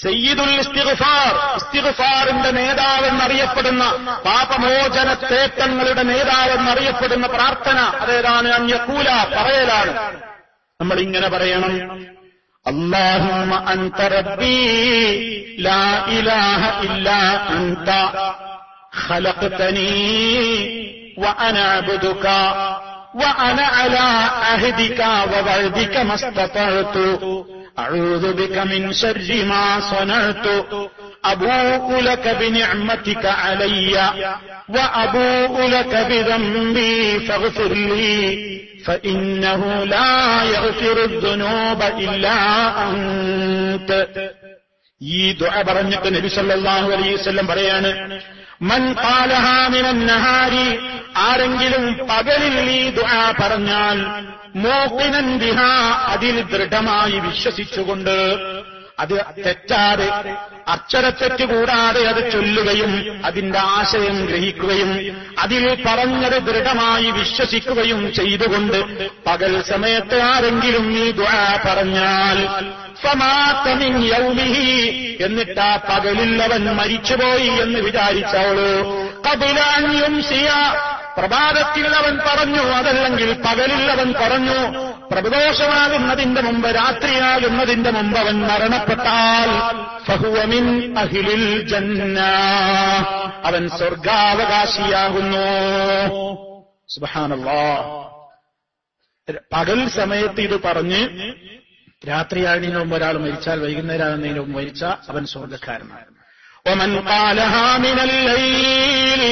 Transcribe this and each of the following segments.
സയ്യിദുൽ ഇസ്തിഗ്ഫാർ, ഇസ്തിഗ്ഫാറിന്റെ നേതാവെന്നറിയപ്പെടുന്ന, പാപമോചന തേട്ടങ്ങളുടെ നേതാവെന്നറിയപ്പെടുന്ന പ്രാർത്ഥന അതേതാണ്? അൻ യഖൂല, പറയലാണ്. നമ്മൾ ഇങ്ങനെ പറയണം: അല്ലാഹുമ്മ അൻത റബ്ബീ ലാ ഇലാഹ ഇല്ലാ അൻത ഖലഖ്തനീ വഅന അബ്ദുക വഅന അലാ അഹ്ദിക വവഅദിക മസ്തതഅതു അഊദു ബിക മിൻ ശർരി മാ സനഅതു അബൂഉ ലക ബിനിഅമതിക അലയ്യ വഅബൂഉ ലക ബിദംബി ഫഗ്ഫിർ ലീ ഫഇന്നഹു ലാ യഗ്ഫിറു ദുനൂബ ഇല്ലാ അൻത. ഈ ദുആ പറഞ്ഞിട്ട് നബി സല്ലല്ലാഹു അലൈഹി വസല്ലം പറയാണ്: മൻ ഖാലഹാ മിനൻ നഹാരി, ആരെങ്കിലും പകലിൽ ഈ ദുആ പറഞ്ഞാൽ, മൂഖിനൻ ബിഹാ, അതിൽ ദൃഢമായി വിശ്വസിച്ചുകൊണ്ട്, അത് തെറ്റാതെ അക്ഷരത്തെറ്റ് കൂടാതെ അത് ചൊല്ലുകയും അതിന്റെ ആശയം ഗ്രഹിക്കുകയും അതിൽ പറഞ്ഞത് ദൃഢമായി വിശ്വസിക്കുകയും ചെയ്തുകൊണ്ട് പകൽ സമയത്ത് ആരെങ്കിലും ഈ ദുആ പറഞ്ഞാൽ, ഫമാത മിൻ യൗമിഹി, എന്നിട്ട് ആ പകലിൽ അവൻ മരിച്ചുപോയി എന്ന് വിചാരിച്ചവള്, ഖബല അൻ യുംസിയ, പ്രഭാതത്തിൽ അവൻ പറഞ്ഞു, അതല്ലെങ്കിൽ പകലിൽ അവൻ പറഞ്ഞു, പ്രദോഷമാകുന്നതിന്റെ മുമ്പ്, രാത്രിയാകുന്നതിന്റെ മുമ്പ് അവൻ മരണപ്പെട്ടാൽ, ഫഹുവ മിൻ അഹ്ലിൽ ജന്ന, അവൻ സ്വർഗാവകാശിയാകുന്നു. സുബ്ഹാനല്ലാഹ്. പകൽ സമയത്ത് ഇത് പറഞ്ഞ് രാത്രിയാകുന്നതിന് മുമ്പ് ഒരാൾ മരിച്ചാൽ, വൈകുന്നേരം ആകുന്നതിന് മുമ്പ് മരിച്ചാൽ അവൻ സ്വർഗക്കാരനാണ്. ഒമൻ ഖാലഹാ മിനൽ ലൈൽ,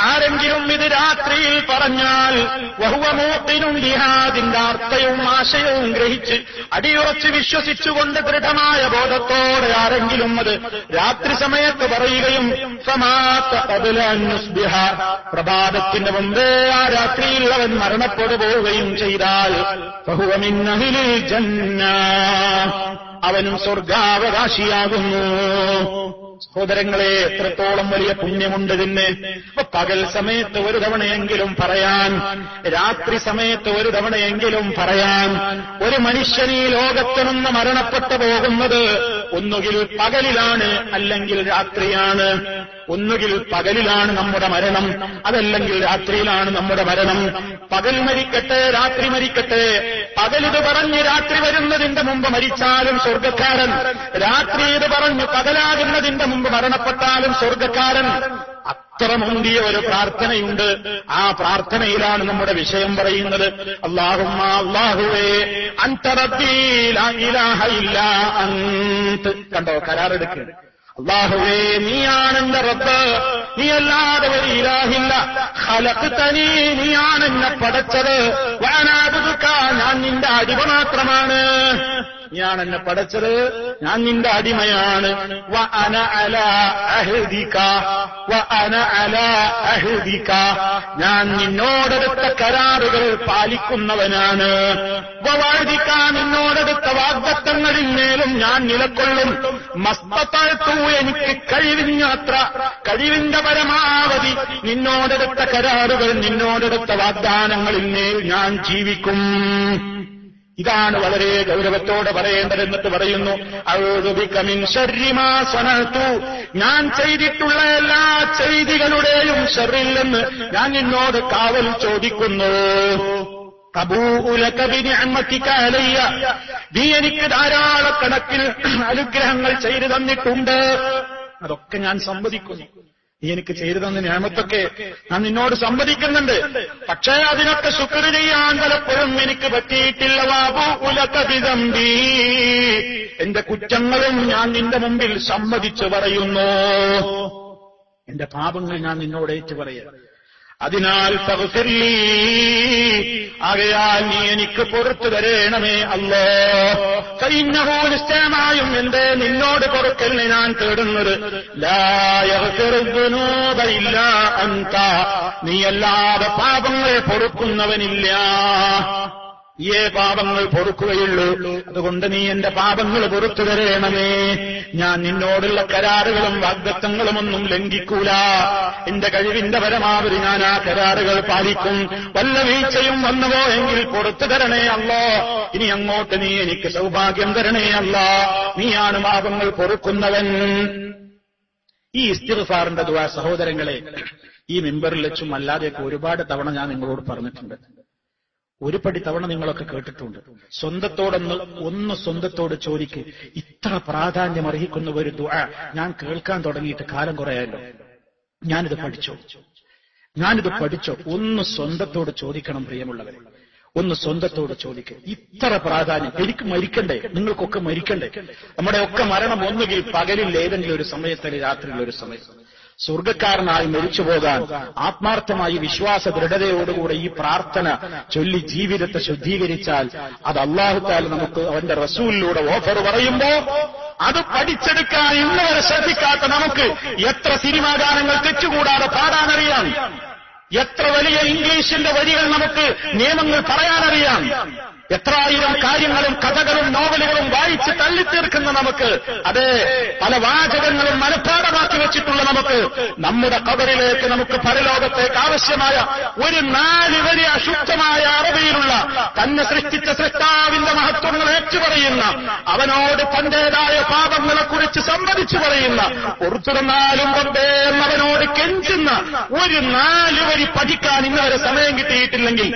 ആരെങ്കിലും ഇത് രാത്രിയിൽ പറഞ്ഞാൽ, വഹുവ മൂഖിനുൻ ബിഹാ, അതിന്റെ അർത്ഥവും ആശയവും ഗ്രഹിച്ച് അടിയുറച്ച് വിശ്വസിച്ചുകൊണ്ട് ദൃഢമായ ബോധത്തോടെ ആരെങ്കിലും അത് രാത്രി സമയത്ത് പറയുകയും, ഫമാത ഖബല അൻ യുസ്ബിഹ, പ്രഭാതത്തിന് മുമ്പേ ആ രാത്രിയിൽ അവൻ മരണപ്പെട്ടു പോവുകയും ചെയ്താൽ, ഫഹുവ മിൻ അഹ്ലിൽ ജന്ന, അവനും സ്വർഗാവകാശിയാകുന്നു. സഹോദരങ്ങളെ, എത്രത്തോളം വലിയ പുണ്യമുണ്ടതിന്. പകൽ സമയത്ത് ഒരു തവണയെങ്കിലും പറയാൻ, രാത്രി സമയത്ത് ഒരു തവണയെങ്കിലും പറയാൻ. ഒരു മനുഷ്യൻ ഈ ലോകത്ത് നിന്ന് മരണപ്പെട്ടു പോകുന്നത് ഒന്നുകിൽ പകലിലാണ്, അല്ലെങ്കിൽ രാത്രിയാണ്. ഒന്നുകിൽ പകലിലാണ് നമ്മുടെ മരണം, അതല്ലെങ്കിൽ രാത്രിയിലാണ് നമ്മുടെ മരണം. പകൽ മരിക്കട്ടെ, രാത്രി മരിക്കട്ടെ, പകലിത് പറഞ്ഞ് രാത്രി വരുന്നതിന്റെ മുമ്പ് മരിച്ചാലും സ്വർഗക്കാരൻ, രാത്രി ഇത് പറഞ്ഞ് പകലാകുന്നതിന്റെ മുമ്പ് മരണപ്പെട്ടാലും സ്വർഗക്കാരൻ. അത്ര മുന്തിയ ഒരു പ്രാർത്ഥനയുണ്ട്. ആ പ്രാർത്ഥനയിലാണ് നമ്മുടെ വിഷയം പറയുന്നത്. അല്ലാഹുമ്മ, അല്ലാഹുവേ, അൻത റബ്ബീ ലാ ഇലാഹ ഇല്ലാ അൻത. കണ്ടോ, കരാറെടുക്കുക. അല്ലാഹുവേ, നീയാണ് എന്റെ റബ്ബ്, നീ അല്ലാതെ ഒരു ഇലാഹില്ല. ഖലഖ്തനീ, നീയാണ് എന്നെ പടച്ചത്. വഅനാ അബ്ദുക, ഞാൻ നിന്റെ അടിമ മാത്രമാണ്. ഞാൻ എന്നെ പടച്ചത്, ഞാൻ നിന്റെ അടിമയാണ്. വഅന അലാ അഹ്ദിക, വഅന അലാ അഹ്ദിക, ഞാൻ നിന്നോടെടുത്ത കരാറുകൾ പാലിക്കുന്നവനാണ്. വവഅദിക, നിന്നോടെടുത്ത വാഗ്ദത്തങ്ങളിൽ മേലും ഞാൻ നിലകൊള്ളും. മസ്തതഅതു, എനിക്ക് കഴിവിഞ്ഞത്ര, കഴിവിന്റെ പരമാവധി നിന്നോടെടുത്ത കരാറുകൾ, നിന്നോടെടുത്ത വാഗ്ദാനങ്ങളിൽ മേൽ ഞാൻ ജീവിക്കും. ഇതാണ് വളരെ ഗൗരവത്തോടെ പറയേണ്ടത്. എന്നിട്ട് പറയുന്നു, അഊദു ബിക മിൻ ശർരി മാ സനഅതു, ഞാൻ ചെയ്തിട്ടുള്ള എല്ലാ ചെയ്തികളുടെയും ശർറിൽ നിന്ന് ഞാൻ നിന്നോട് കാവൽ ചോദിക്കുന്നു. അബൂഉ ലക ബിനിഅമതിക അലയ്യ, നീ എനിക്ക് ധാരാളക്കണക്കിന് അനുഗ്രഹങ്ങൾ ചെയ്തു തന്നിട്ടുണ്ട്, അതൊക്കെ ഞാൻ സമ്മതിക്കുന്നു. നീ എനിക്ക് ചെയ്തു തന്ന നിഅമത്തൊക്കെ ഞാൻ നിന്നോട് സമ്മതിക്കുന്നുണ്ട്. പക്ഷേ അതിനൊക്കെ ശുക്ർ ചെയ്യാൻ പലപ്പോഴും എനിക്ക് പറ്റിയിട്ടില്ല. വഅബൂഉ ലക ബിദംബി, എന്റെ കുറ്റങ്ങളും ഞാൻ നിന്റെ മുമ്പിൽ സമ്മതിച്ചു പറയുന്നു. എന്റെ പാപങ്ങൾ ഞാൻ നിന്നോട് ഏറ്റു പറയാം. അതിനാൽ ഫഗ്ഫിർ ലീ, ആകയാൽ നീ എനിക്ക് പുറത്തു തരേണമേ അല്ലാഹ്. ഫഇന്നഹു, നിശ്ചയമായും എന്റെ നിന്നോട് പൊറുക്കലിനെ ഞാൻ തേടുന്നത്, ലാ യഗ്ഫിറു ദുനൂബ ഇല്ലാ അൻത, നീയല്ലാതെ പാപങ്ങൾ പൊറുക്കുന്നവനില്ല. പാപങ്ങൾ പൊറുക്കുകയുള്ളൂ. അതുകൊണ്ട് നീ എന്റെ പാപങ്ങൾ പൊറുത്തു തരേണമേ. ഞാൻ നിന്നോടുള്ള കരാറുകളും വാഗ്ദത്തങ്ങളും ഒന്നും ലംഘിക്കൂല. എന്റെ കഴിവിന്റെ പരമാവധി ഞാൻ ആ കരാറുകൾ പാലിക്കും. വല്ല വീഴ്ചയും വന്നുവോ എങ്കിൽ പൊറുത്തു തരണേ അല്ലാ. ഇനി അങ്ങോട്ട് നീ എനിക്ക് സൗഭാഗ്യം തരണേ അല്ലാ. നീയാണ് പാപങ്ങൾ പൊറുക്കുന്നവൻ. ഈ ഇസ്തിഗ്ഫാറിന്റെ ദുആ സഹോദരങ്ങളെ, ഈ മിമ്പറിൽ വെച്ചും അല്ലാതെയൊക്കെ ഒരുപാട് തവണ ഞാൻ നിങ്ങളോട് പറഞ്ഞിട്ടുണ്ട്. ഒരു പടി തവണ നിങ്ങളൊക്കെ കേട്ടിട്ടുണ്ട്. സ്വന്തത്തോട് ചോദിക്ക്. ഇത്ര പ്രാധാന്യം അർഹിക്കുന്ന ഒരു ദുആ ഞാൻ കേൾക്കാൻ തുടങ്ങിയിട്ട് കാലം കുറയാലോ. ഞാനിത് പഠിച്ചോ. ഒന്ന് സ്വന്തത്തോട് ചോദിക്കണം പ്രിയമുള്ളവരെ. ഒന്ന് സ്വന്തത്തോട് ചോദിക്കുക. ഇത്ര പ്രാധാന്യം. എനിക്ക് മരിക്കണ്ടേ? നിങ്ങൾക്കൊക്കെ മരിക്കണ്ടേ? നമ്മുടെ ഒക്കെ മരണം ഒന്നുകിൽ പകലിൽ ഏതെങ്കിലും ഒരു സമയത്ത്, രാത്രിയിൽ ഒരു സമയത്ത്. സ്വർഗക്കാരനായി മരിച്ചു പോകാൻ ആത്മാർത്ഥമായി വിശ്വാസ ദൃഢതയോടുകൂടെ ഈ പ്രാർത്ഥന ചൊല്ലി ജീവിതത്തെ ശുദ്ധീകരിച്ചാൽ അത് അല്ലാഹു തആല നമുക്ക് അവന്റെ റസൂലിലൂടെ ഓഫർ പറയുമ്പോ അത് പഠിച്ചെടുക്കാൻ ഇന്ന് വരെ ശ്രദ്ധിക്കാത്ത നമുക്ക് എത്ര സിനിമാ ഗാനങ്ങൾ തെറ്റുകൂടാതെ പാടാനറിയാം. എത്ര വലിയ ഇംഗ്ലീഷിന്റെ വരികൾ നമുക്ക് നിയമങ്ങൾ പറയാനറിയാം. എത്രായിരം കാര്യങ്ങളും കഥകളും നോവലുകളും വായിച്ച് തള്ളിത്തീർക്കുന്ന നമുക്ക്, അതേ പല വാചകങ്ങളും മനഃപ്പാഠമാക്കി വെച്ചിട്ടുള്ള നമുക്ക്, നമ്മുടെ ഖബറിലേക്ക്, നമുക്ക് പരലോകത്തേക്ക് ആവശ്യമായ ഒരു 4 വരി അശുദ്ധമായ അറബിയിലുള്ള തന്നെ സൃഷ്ടിച്ച സൃഷ്ടാവിന്റെ മഹത്വങ്ങൾ ഏറ്റുപറയുന്ന, അവനോട് തന്റേതായ പാപങ്ങളെക്കുറിച്ച് സംവദിച്ചു പറയുന്ന, പുറത്തുനിന്നാലും കൊണ്ടേ എന്നവനോട് കെഞ്ചുന്ന ഒരു 4 വരി പഠിക്കാൻ ഇന്നുവരെ സമയം കിട്ടിയിട്ടില്ലെങ്കിൽ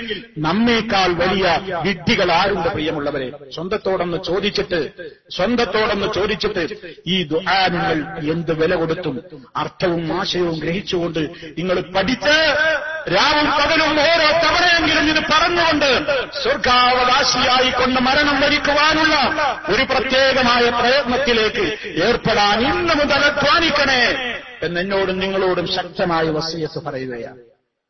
നമ്മേക്കാൾ വലിയ വിഡ്ഢികൾ ആരുണ്ട് പ്രിയമുള്ളവരെ? സ്വന്തത്തോടൊന്ന് ചോദിച്ചിട്ട് ഈ ദുആ നിങ്ങൾ എന്ത് വില കൊടുത്തും അർത്ഥവും ആശയവും ഗ്രഹിച്ചുകൊണ്ട് നിങ്ങൾ പഠിച്ച് രാവും പകലും ഓരോ തവണയെങ്കിലും ഇത് പറഞ്ഞുകൊണ്ട് സ്വർഗാവകാശിയായിക്കൊണ്ട് മരണം വരിക്കുവാനുള്ള ഒരു പ്രത്യേകമായ പ്രയത്നത്തിലേക്ക് ഏർപ്പെടാൻ ഇന്ന് മുതൽ അധ്വാനിക്കണേ എന്നെന്നോടും നിങ്ങളോടും ശക്തമായ വസിയത്ത് പറയുകയാണ്.